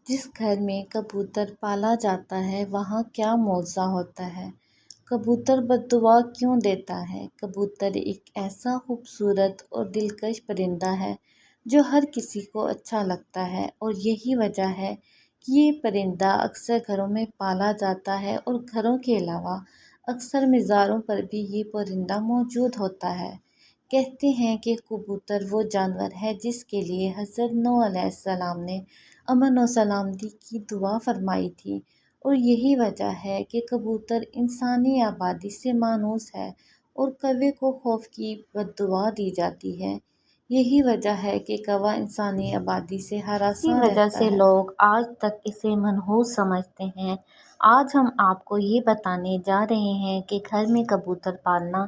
جس گھر میں کبوتر پالا جاتا ہے وہاں کیا معجزہ ہوتا ہے؟ کبوتر بد دعا کیوں دیتا ہے؟ کبوتر ایک ایسا خوبصورت اور دلکش پرندہ ہے جو ہر کسی کو اچھا لگتا ہے، اور یہی وجہ ہے کہ یہ پرندہ اکثر گھروں میں پالا جاتا ہے، اور گھروں کے علاوہ اکثر مزاروں پر بھی یہ پرندہ موجود ہوتا ہے۔ کہتے ہیں کہ کبوتر وہ جانور ہے جس کے لیے حضرت نوح علیہ السلام نے امن و سلامتی کی دعا فرمائی تھی، اور یہی وجہ ہے کہ کبوتر انسانی آبادی سے مانوس ہے اور کوے کو خوف کی بد دعا دی جاتی ہے۔ یہی وجہ ہے کہ کوہ انسانی آبادی سے اسی ہراساں وجہ رہتا سے ہے۔ لوگ آج تک اسے منحوس سمجھتے ہیں۔ آج ہم آپ کو یہ بتانے جا رہے ہیں کہ گھر میں کبوتر پالنا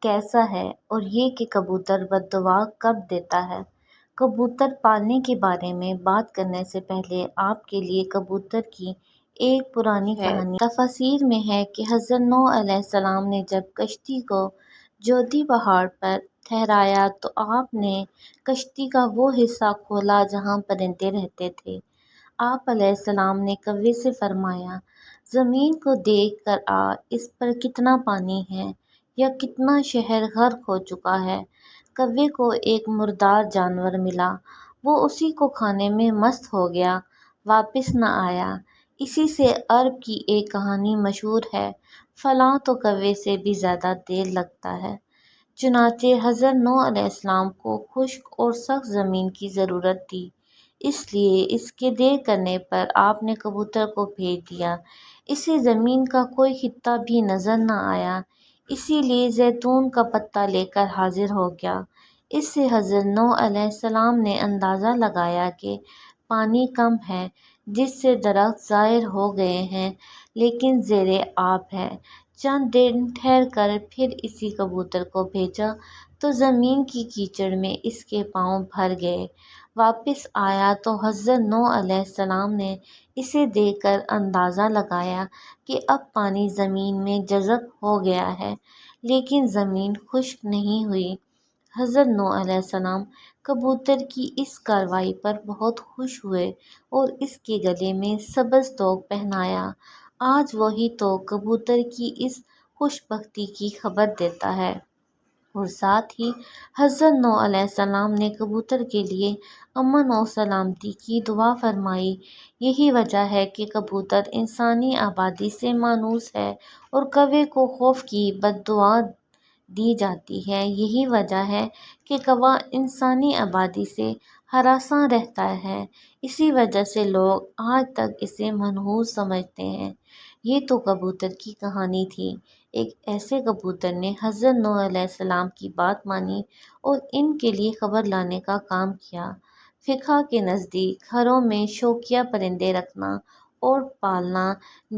کیسا ہے، اور یہ کہ کبوتر بد دعا کب دیتا ہے۔ کبوتر پالنے کے بارے میں بات کرنے سے پہلے آپ کے لیے کبوتر کی ایک پرانی کہانی تفاسیر میں ہے کہ حضرت نوح علیہ السلام نے جب کشتی کو جودھی پہاڑ پر ٹھہرایا تو آپ نے کشتی کا وہ حصہ کھولا جہاں پرندے رہتے تھے۔ آپ علیہ السلام نے کوے سے فرمایا، زمین کو دیکھ کر آ، اس پر کتنا پانی ہے یا کتنا شہر غرق ہو چکا ہے۔ کوے کو ایک مردار جانور ملا، وہ اسی کو کھانے میں مست ہو گیا، واپس نہ آیا۔ اسی سے عرب کی ایک کہانی مشہور ہے، فلاں تو کوے سے بھی زیادہ دیر لگتا ہے۔ چنانچہ حضرت نوح علیہ السلام کو خشک اور سخت زمین کی ضرورت تھی، اس لیے اس کے دیر کرنے پر آپ نے کبوتر کو بھیج دیا۔ اسے زمین کا کوئی خطہ بھی نظر نہ آیا، اسی لیے زیتون کا پتا لے کر حاضر ہو گیا۔ اس سے حضرت نوح علیہ السلام نے اندازہ لگایا کہ پانی کم ہے، جس سے درخت ظاہر ہو گئے ہیں لیکن زیر آب ہے۔ چند دن ٹھہر کر پھر اسی کبوتر کو بھیجا تو زمین کی کیچڑ میں اس کے پاؤں بھر گئے۔ واپس آیا تو حضرت نوح علیہ السلام نے اسے دیکھ کر اندازہ لگایا کہ اب پانی زمین میں جذب ہو گیا ہے لیکن زمین خشک نہیں ہوئی۔ حضرت نوح علیہ السلام کبوتر کی اس کارروائی پر بہت خوش ہوئے اور اس کے گلے میں سبز توق پہنایا۔ آج وہی توق کبوتر کی اس خوش بختی کی خبر دیتا ہے، اور ساتھ ہی حضرت نوح علیہ السلام نے کبوتر کے لیے امن و سلامتی کی دعا فرمائی۔ یہی وجہ ہے کہ کبوتر انسانی آبادی سے مانوس ہے اور کوے کو خوف کی بد دعا دی جاتی ہے۔ یہی وجہ ہے کہ کوہ انسانی آبادی سے ہراساں رہتا ہے، اسی وجہ سے لوگ آج تک اسے منحوس سمجھتے ہیں۔ یہ تو کبوتر کی کہانی تھی۔ ایک ایسے کبوتر نے حضرت نوح علیہ السلام کی بات مانی اور ان کے لیے خبر لانے کا کام کیا۔ فقہ کے نزدیک گھروں میں شوقیہ پرندے رکھنا اور پالنا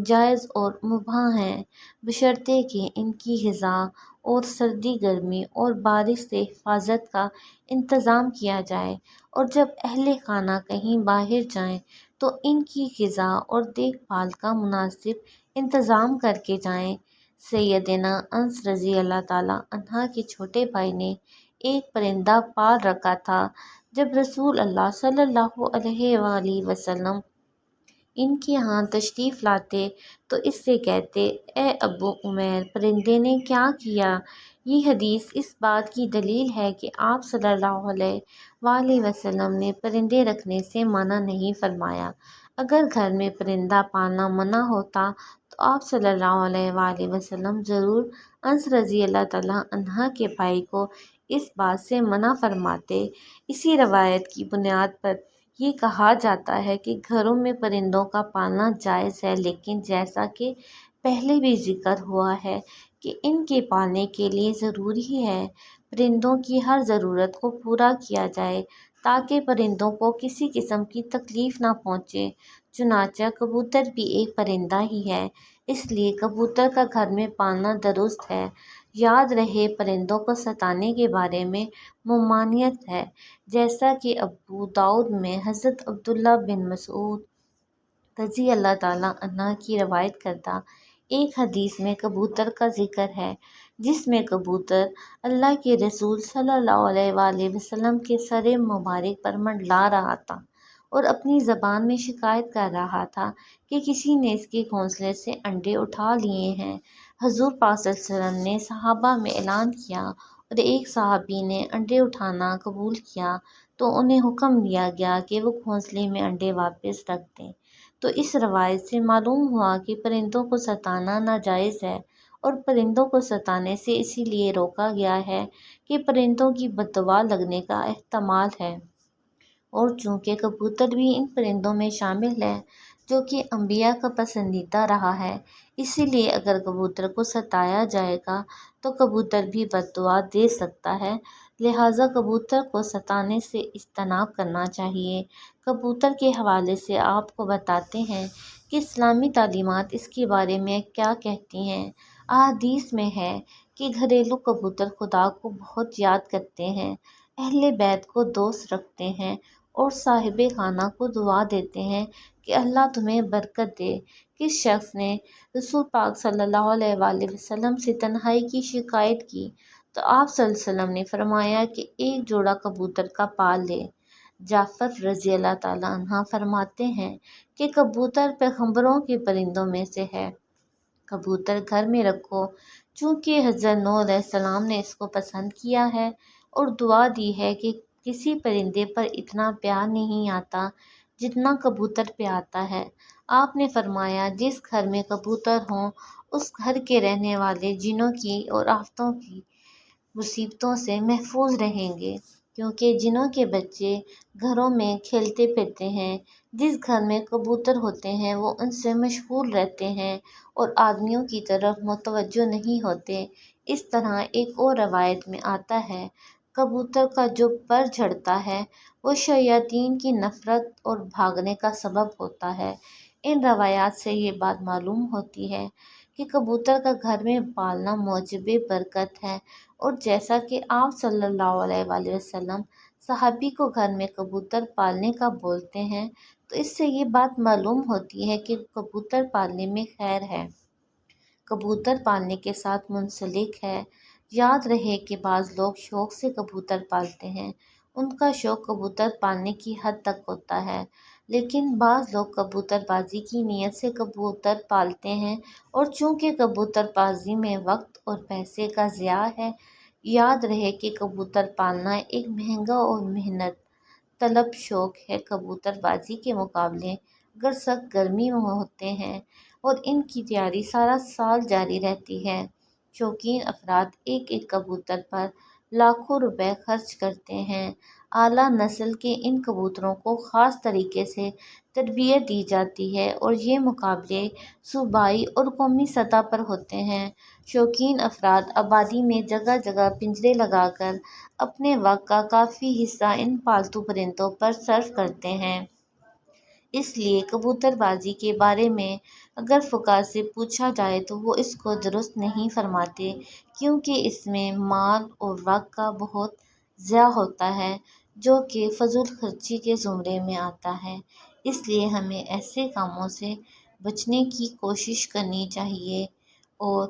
جائز اور مباح ہے، بشرطیکہ کہ ان کی غذا اور سردی گرمی اور بارش سے حفاظت کا انتظام کیا جائے، اور جب اہل خانہ کہیں باہر جائیں تو ان کی غذا اور دیکھ بھال کا مناسب انتظام کر کے جائیں۔ سیدنا انس رضی اللہ تعالیٰ عنہ کے چھوٹے بھائی نے ایک پرندہ پال رکھا تھا۔ جب رسول اللہ صلی اللہ علیہ وآلہ وسلم ان کے ہاں تشریف لاتے تو اس سے کہتے، اے ابو عمیر، پرندے نے کیا کیا؟ یہ حدیث اس بات کی دلیل ہے کہ آپ صلی اللہ علیہ وآلہ وسلم نے پرندے رکھنے سے منع نہیں فرمایا۔ اگر گھر میں پرندہ پالنا منع ہوتا تو آپ صلی اللہ علیہ وآلہ وسلم ضرور انس رضی اللہ تعالیٰ عنہ کے بھائی کو اس بات سے منع فرماتے۔ اسی روایت کی بنیاد پر یہ کہا جاتا ہے کہ گھروں میں پرندوں کا پالنا جائز ہے، لیکن جیسا کہ پہلے بھی ذکر ہوا ہے کہ ان کے پالنے کے لیے ضروری ہے پرندوں کی ہر ضرورت کو پورا کیا جائے تاکہ پرندوں کو کسی قسم کی تکلیف نہ پہنچے۔ چنانچہ کبوتر بھی ایک پرندہ ہی ہے، اس لیے کبوتر کا گھر میں پالنا درست ہے۔ یاد رہے، پرندوں کو ستانے کے بارے میں ممانعت ہے، جیسا کہ ابو داؤد میں حضرت عبداللہ بن مسعود رضی اللہ تعالیٰ عنہ کی روایت کردہ ایک حدیث میں کبوتر کا ذکر ہے، جس میں کبوتر اللہ کے رسول صلی اللہ علیہ وآلہ وسلم کے سر مبارک پر منڈلا رہا تھا اور اپنی زبان میں شکایت کر رہا تھا کہ کسی نے اس کے گھونسلے سے انڈے اٹھا لیے ہیں۔ حضور پاک صلی اللہ علیہ وسلم نے صحابہ میں اعلان کیا اور ایک صحابی نے انڈے اٹھانا قبول کیا تو انہیں حکم دیا گیا کہ وہ گھونسلے میں انڈے واپس رکھ دیں۔ تو اس روایت سے معلوم ہوا کہ پرندوں کو ستانا ناجائز ہے، اور پرندوں کو ستانے سے اسی لیے روکا گیا ہے کہ پرندوں کی بد دعا لگنے کا احتمال ہے، اور چونکہ کبوتر بھی ان پرندوں میں شامل ہے جو کہ انبیاء کا پسندیدہ رہا ہے، اسی لیے اگر کبوتر کو ستایا جائے گا تو کبوتر بھی بد دعا دے سکتا ہے، لہٰذا کبوتر کو ستانے سے اجتناب کرنا چاہیے۔ کبوتر کے حوالے سے آپ کو بتاتے ہیں کہ اسلامی تعلیمات اس کے بارے میں کیا کہتی ہیں۔ احادیث میں ہے کہ گھریلو کبوتر خدا کو بہت یاد کرتے ہیں، اہل بیت کو دوست رکھتے ہیں اور صاحب خانہ کو دعا دیتے ہیں کہ اللہ تمہیں برکت دے۔ کس شخص نے رسول پاک صلی اللہ علیہ وآلہ وسلم سے تنہائی کی شکایت کی تو آپ صلی اللہ علیہ وسلم نے فرمایا کہ ایک جوڑا کبوتر کا پال لے۔ جعفر رضی اللہ تعالیٰ عنہ فرماتے ہیں کہ کبوتر پیغمبروں کے پرندوں میں سے ہے، کبوتر گھر میں رکھو، چونکہ حضرت نوح علیہ السلام نے اس کو پسند کیا ہے اور دعا دی ہے کہ کسی پرندے پر اتنا پیار نہیں آتا جتنا کبوتر پہ آتا ہے۔ آپ نے فرمایا جس گھر میں کبوتر ہوں اس گھر کے رہنے والے جنوں کی اور آفتوں کی مصیبتوں سے محفوظ رہیں گے، کیونکہ جنوں کے بچے گھروں میں کھیلتے پھرتے ہیں۔ جس گھر میں کبوتر ہوتے ہیں وہ ان سے مشغول رہتے ہیں اور آدمیوں کی طرف متوجہ نہیں ہوتے۔ اس طرح ایک اور روایت میں آتا ہے کبوتر کا جو پر جھڑتا ہے وہ شیاطین کی نفرت اور بھاگنے کا سبب ہوتا ہے۔ ان روایات سے یہ بات معلوم ہوتی ہے کہ کبوتر کا گھر میں پالنا موجب برکت ہے، اور جیسا کہ آپ صلی اللہ علیہ وآلہ وسلم صحابی کو گھر میں کبوتر پالنے کا بولتے ہیں تو اس سے یہ بات معلوم ہوتی ہے کہ کبوتر پالنے میں خیر ہے، کبوتر پالنے کے ساتھ منسلک ہے۔ یاد رہے کہ بعض لوگ شوق سے کبوتر پالتے ہیں، ان کا شوق کبوتر پالنے کی حد تک ہوتا ہے، لیکن بعض لوگ کبوتر بازی کی نیت سے کبوتر پالتے ہیں، اور چونکہ کبوتر بازی میں وقت اور پیسے کا ضیاع ہے۔ یاد رہے کہ کبوتر پالنا ایک مہنگا اور محنت طلب شوق ہے۔ کبوتر بازی کے مقابلے اگر سخت گرمی میں ہوتے ہیں اور ان کی تیاری سارا سال جاری رہتی ہے۔ شوقین افراد ایک ایک کبوتر پر لاکھوں روپے خرچ کرتے ہیں۔ اعلیٰ نسل کے ان کبوتروں کو خاص طریقے سے تربیت دی جاتی ہے اور یہ مقابلے صوبائی اور قومی سطح پر ہوتے ہیں۔ شوقین افراد آبادی میں جگہ جگہ پنجرے لگا کر اپنے وقت کا کافی حصہ ان پالتو پرندوں پر صرف کرتے ہیں۔ اس لیے کبوتر بازی کے بارے میں اگر فقہا سے پوچھا جائے تو وہ اس کو درست نہیں فرماتے، کیونکہ اس میں مال اور وقت کا بہت ضیاع ہوتا ہے جو کہ فضول خرچی کے زمرے میں آتا ہے۔ اس لیے ہمیں ایسے کاموں سے بچنے کی کوشش کرنی چاہیے اور